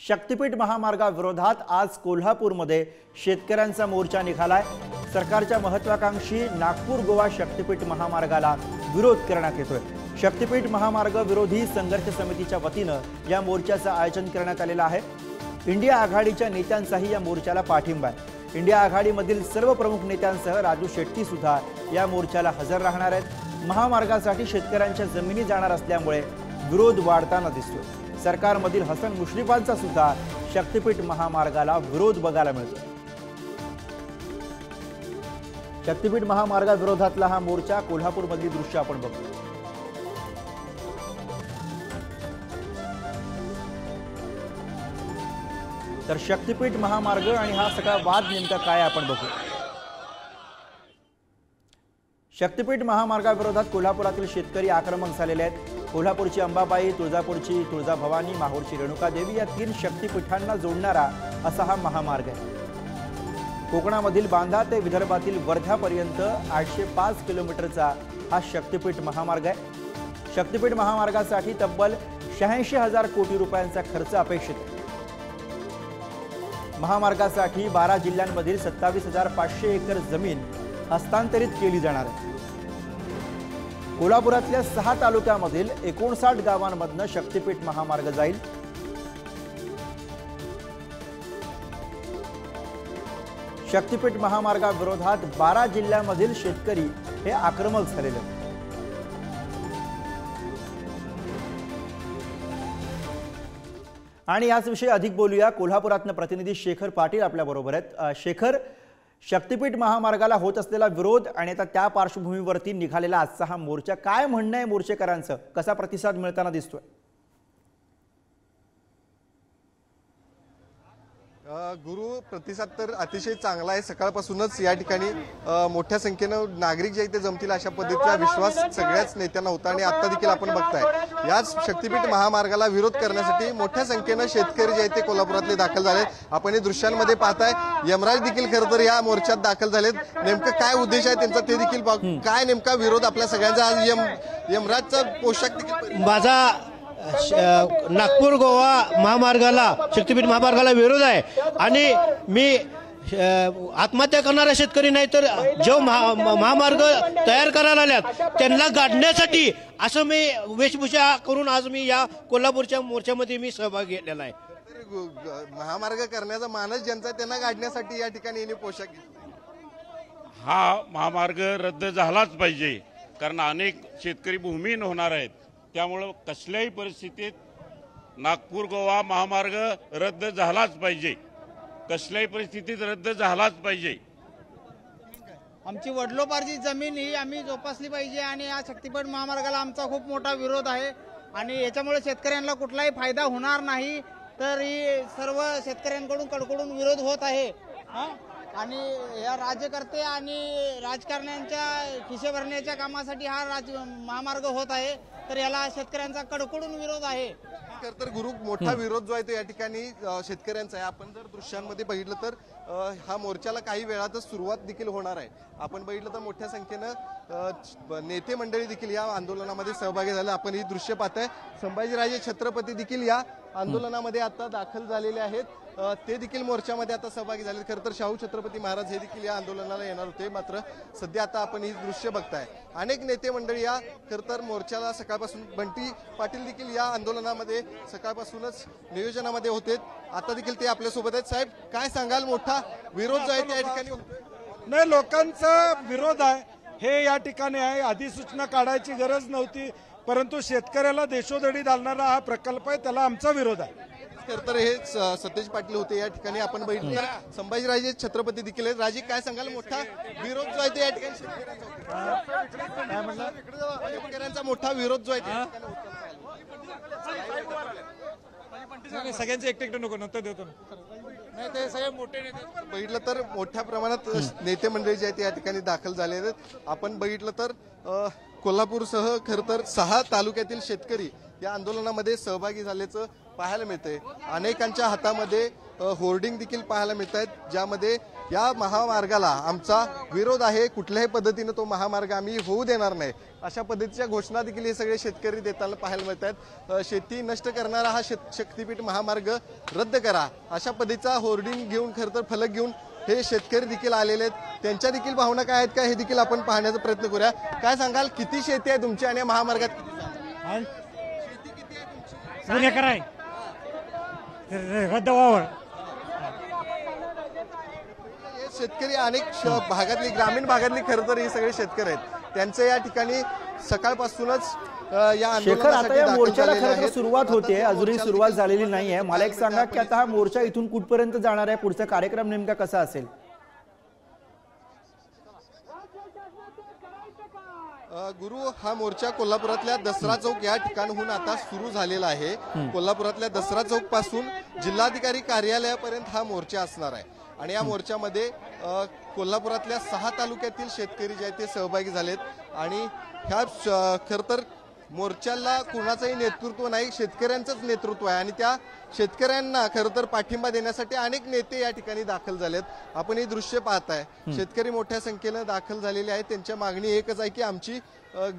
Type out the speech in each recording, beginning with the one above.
शक्तीपीठ महामार्गाविरोधात आज कोल्हापूरमध्ये शेतकऱ्यांचा मोर्चा निघालाय। सरकारच्या महत्त्वाकांक्षी नागपूर गोवा शक्तीपीठ महामार्गाला विरोध करण्यात येतोय। शक्तीपीठ महामार्ग विरोधी संघर्ष समितीच्या वतीनं या मोर्चाचं आयोजन करण्यात आलेलं आहे। इंडिया आघाडीच्या नेत्यांचाही या मोर्चाला पाठिंबा आहे। इंडिया आघाडीमधील सर्व प्रमुख नेत्यांसह राजू शेट्टी सुद्धा या मोर्चाला हजर राहणार आहेत। महामार्गासाठी शेतकऱ्यांच्या जमिनी जाणार असल्यामुळे विरोध वाढताना दिसतोय। सरकारमधील हसन मुश्रीफांचा सुद्धा शक्तीपीठ महामार्गाला विरोध बघायला मिळतो। शक्तीपीठ महामार्गाविरोधातला हा मोर्चा कोल्हापूरमधली दृश्य आपण बघतो। तर शक्तीपीठ महामार्ग आणि हा सगळा वाद नेमका काय आपण बघू। शक्तीपीठ महामार्गाविरोधात कोल्हापुरातील शेतकरी आक्रमक झालेले आहेत। कोल्हापूरची अंबाबाई, तुळजापूरची तुळजाभवानी, माहूरची रेणुकादेवी या 3 शक्तीपीठांना जोडणारा असा हा महामार्ग आहे। कोकणामधील बांधा ते विदर्भातील वर्ध्यापर्यंत 805 किलोमीटरचा हा शक्तीपीठ महामार्ग आहे। शक्तीपीठ महामार्गासाठी तब्बल 86,000 कोटी रुपयांचा खर्च अपेक्षित आहे। महामार्गासाठी 12 जिल्ह्यांमधील 27,500 एकर जमीन हस्तांतरित केली जाणार आहे। कोल्हापुरातल्या 6 तालुक्यामधील 59 गावांमधनं शक्तीपीठ महामार्ग जाईल। शक्तीपीठ महामार्गाविरोधात 12 जिल्ह्यांमधील शेतकरी हे आक्रमक झालेले आहेत। आणि याच विषयी अधिक बोलूया। कोल्हापुरातनं प्रतिनिधी शेखर पाटील आपल्या बरोबर आहेत। शेखर, शक्तीपीठ महामार्गाला होत असलेला विरोध आणि आता त्या पार्श्वभूमीवरती निघालेला आजचा हा मोर्चा, काय म्हणणं आहे मोर्चेकरांचं, कसा प्रतिसाद मिळताना दिसतोय? गुरु, प्रतिसाद तर अतिशय चांगला आहे। सकाळपासूनच या ठिकाणी मोठ्या संख्येनं नागरिक जे इथे जमतील अशा पद्धतीचा विश्वास सगळ्याच नेत्यांना होता आणि आता देखील आपण बघताय याच शक्तीपीठ महामार्गाला विरोध करण्यासाठी मोठ्या संख्येनं शेतकरी जे आहेत ते कोल्हापुरातले दाखल झालेत। आपण हे दृश्यांमध्ये पाहताय, यमराज देखील खरं तर या मोर्चात दाखल झालेत। नेमकं काय उद्देश आहे त्यांचा ते देखील, काय नेमका विरोध आपल्या सगळ्यांचा आज यमराजचा पोशाख देखील माझा नागपूर गोवा महामार्गाला, शक्तीपीठ महामार्गाला विरोध आहे। आणि मी आत्महत्या करणारा शेतकरी नाही तर जो महामार्ग तयार करायला आल्यात त्यांना गाडण्यासाठी असं मी वेशभूषा करून आज मी या कोल्हापूरच्या मोर्चामध्ये मी सहभाग घेतलेला आहे। महामार्ग करण्याचा मानस ज्यांचा त्यांना गाडण्यासाठी या ठिकाणी पोशाख हा महामार्ग रद्द झालाच पाहिजे, कारण अनेक शेतकरी भूमिहीन होणार आहेत। त्यामुळे कसल्याही परिस्थितीत नागपूर गोवा महामार्ग रद्द झालाच पाहिजे, कसल्याही परिस्थितीत रद्द झालाच पाहिजे। आमची वडलोपार्जित जमीन ही आम्ही जोपासली पाहिजे आणि या शक्तीपीठ महामार्गाला आमचा खूप मोठा विरोध आहे आणि याच्यामुळे शेतकऱ्यांना कुठलाही फायदा होणार नाही। तर ही सर्व शेतकऱ्यांकडून कडकडून विरोध होत आहे आणि या राज्यकर्ते आणि राजकारण्यांच्या खिसे भरण्याच्या कामासाठी हा महामार्ग होत आहे। तर याला शेतकऱ्यांचा कडकडून विरोध आहे। खरं तर गुरु, मोठा विरोध जो आहे तो या ठिकाणी शेतकऱ्यांचा आहे। आपण जर दृश्यांमध्ये बघितलं तर हा मोर्चाला काही वेळातच सुरुवात देखील होणार आहे। आपण बघितलं तर मोठ्या संख्येनं नेते मंडळी देखील या आंदोलनामध्ये सहभागी झाले। आपण ही दृश्य पाहताय, संभाजीराजे छत्रपती देखील या आंदोलनामध्ये आता दाखल झालेले आहेत, ते देखील मोर्चामध्ये आता सहभागी झाले। खरं तर शाहू छत्रपती महाराज हे देखील या आंदोलनाला येणार होते, मात्र सध्या आता आपण ही दृश्य बघताय। अनेक नेते मंडळी या खरं तर मोर्चाला सकाळपासून, बंटी पाटील देखील या आंदोलनामध्ये सकाळपासूनच नियोजनामध्ये होते, आता देखील ते आपल्यासोबत आहेत। साहेब, काय सांगाल, मोठा विरोध जो आहे त्या ठिकाणी होतोय? नाही, लोकांचा विरोध आहे हे या ठिकाणी आहे। अधिसूचना काढायची गरज नव्हती, परंतु शेतकऱ्याला देशोधडी घालणारा हा प्रकल्प आहे, त्याला आमचा विरोध आहे। खरं तर हे सतेज पाटील होते या ठिकाणी। आपण बघितलं तर संभाजीराजे छत्रपती देखील आहेत। राजे, काय सांगाल, मोठा विरोध जो आहे तो या ठिकाणी शेतकऱ्यांचा मोठा विरोध जो आहे त्या ठिकाणी सगळ्यांचे एकटे नको, नंतर देतो नाही, ते सगळे मोठे नेते बघितलं तर मोठ्या प्रमाणात नेते मंडळी जे आहेत या ठिकाणी दाखल झाले आहेत। आपण बघितलं तर कोल्हापूरसह खरं तर 6 तालुक्यातील शेतकरी या आंदोलनामध्ये सहभागी झाल्याचं पाहायला मिळतंय। अनेकांच्या हातामध्ये होर्डिंग देखील पाहायला मिळत आहेत, ज्यामध्ये या महामार्गाला आमचा विरोध आहे, कुठल्याही पद्धतीने तो महामार्ग आम्ही होऊ देणार नाही अशा पद्धतीच्या घोषणा देखील हे सगळे शेतकरी देताना पाहायला मिळत आहेत। शेती नष्ट करणारा हा शक्तीपीठ महामार्ग रद्द करा अशा पद्धतीचा होर्डिंग घेऊन खरं तर फलक घेऊन हे शेतकरी देखील आलेले आहेत। त्यांच्या देखील भावना काय आहेत का हे देखील आपण पाहण्याचा प्रयत्न करूया। काय सांगाल, किती शेती आहे तुमची आणि महामार्गात शेती किती आहे तुमची? 2 एकर आहे रद्द व्हावं। हे शेतकरी अनेक भागातली ग्रामीण भागातली खरं तर हे सगळे शेतकरी आहेत, त्यांचं या ठिकाणी सकाळपासूनच या शेखर, आता या दाखल मोर्चाला झालेले खरं तर आहेत। सुरुवात होते, अजूनही सुरुवात झालेली नाहीये। मला एक सांगा की आता हा मोर्चा इथून कुठपर्यंत जाणार आहे, पुढचा कार्यक्रम नेमका कसा असेल? गुरु, हा मोर्चा कोल्हापुरातल्या दसरा चौक या ठिकाणहून आता सुरू झालेला आहे। कोल्हापुरातल्या दसरा चौक पासून जिल्हाधिकारी कार्यालयापर्यंत हा मोर्चा असणार आहे आणि या मोर्चामध्ये कोल्हापुरातल्या 6 तालुक्यातील शेतकरी जे आहेत ते सहभागी झालेत आणि ह्या खरं तर मोर्चाला कुणाचंही नेतृत्व नाही, शेतकऱ्यांचंच नेतृत्व आहे आणि त्या शेतकऱ्यांना खरं तर पाठिंबा देण्यासाठी अनेक नेते या ठिकाणी दाखल झालेत। आपण ही दृश्य पाहताय, शेतकरी मोठ्या संख्येनं दाखल झालेले आहेत। त्यांच्या मागणी एकच आहे की आमची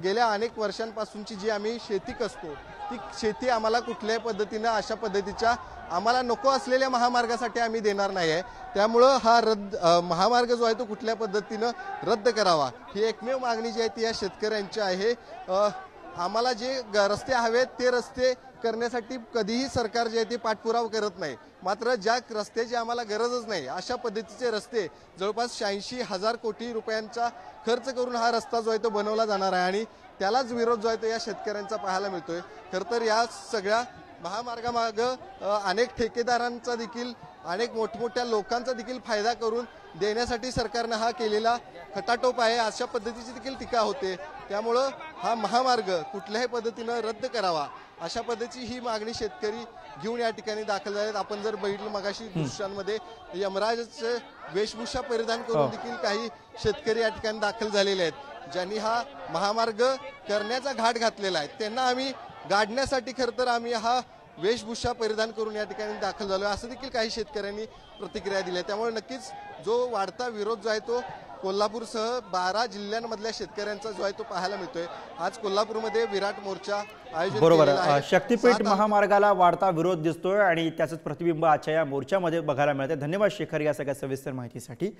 गेल्या अनेक वर्षांपासूनची जी आम्ही शेती कसतो ती शेती आम्हाला कुठल्याही पद्धतीनं अशा पद्धतीच्या आम्हाला नको असलेल्या महामार्गासाठी आम्ही देणार नाही आहे। त्यामुळं हा महामार्ग जो आहे तो कुठल्या पद्धतीनं रद्द करावा ही एकमेव मागणी जी आहे ती या शेतकऱ्यांची आहे। आम्हाला जे रस्ते हवेत ते रस्ते करण्यासाठी कधीही सरकार जे आहे ते पाठपुरावा करत नाही, मात्र ज्या रस्त्याची आम्हाला गरजच नाही अशा पद्धतीचे रस्ते जवळपास 86,000 कोटी रुपयांचा खर्च करून हा रस्ता जो आहे तो बनवला जाणार आहे आणि त्यालाच विरोध जो आहे तो या शेतकऱ्यांचा पाहायला मिळतोय। खरं तर या सगळ्या महामार्गामागं अनेक ठेकेदारांचा देखील अनेक मोठमोठ्या लोकांचा देखील फायदा करून देण्यासाठी सरकारनं हा केलेला खटाटोप आहे अशा पद्धतीची देखील टीका होते। त्यामुळं हा महामार्ग कुठल्याही पद्धतीनं रद्द करावा अशा पद्धतीची ही मागणी शेतकरी घेऊन या ठिकाणी दाखल झालेत। आपण जर बघितलं मगाशी दृश्यांमध्ये यमराजचे वेशभूषा परिधान करून देखील काही शेतकरी या ठिकाणी दाखल झालेले आहेत, ज्यांनी हा महामार्ग करण्याचा घाट घातलेला आहे। त्यांना आम्ही गाडण्यासाठी खरं तर आम्ही हा वेशभूषा परिधान करून या ठिकाणी दाखल झालो असं देखील काही शेतकऱ्यांनी प्रतिक्रिया दिल्या। त्यामुळे नक्कीच जो वाढता विरोध जो आहे तो कोल्हापूरसह 12 जिल्ह्यांमधल्या शेतकऱ्यांचा जो आहे तो पाहायला मिळतोय। आज कोल्हापूरमध्ये विराट मोर्चा आयोजित बरोबर, शक्तीपीठ महामार्गाला वाढता विरोध दिसतोय आणि त्याचंच प्रतिबिंब आजच्या या मोर्चामध्ये बघायला मिळते। धन्यवाद शेखर या सगळ्या सविस्तर माहितीसाठी।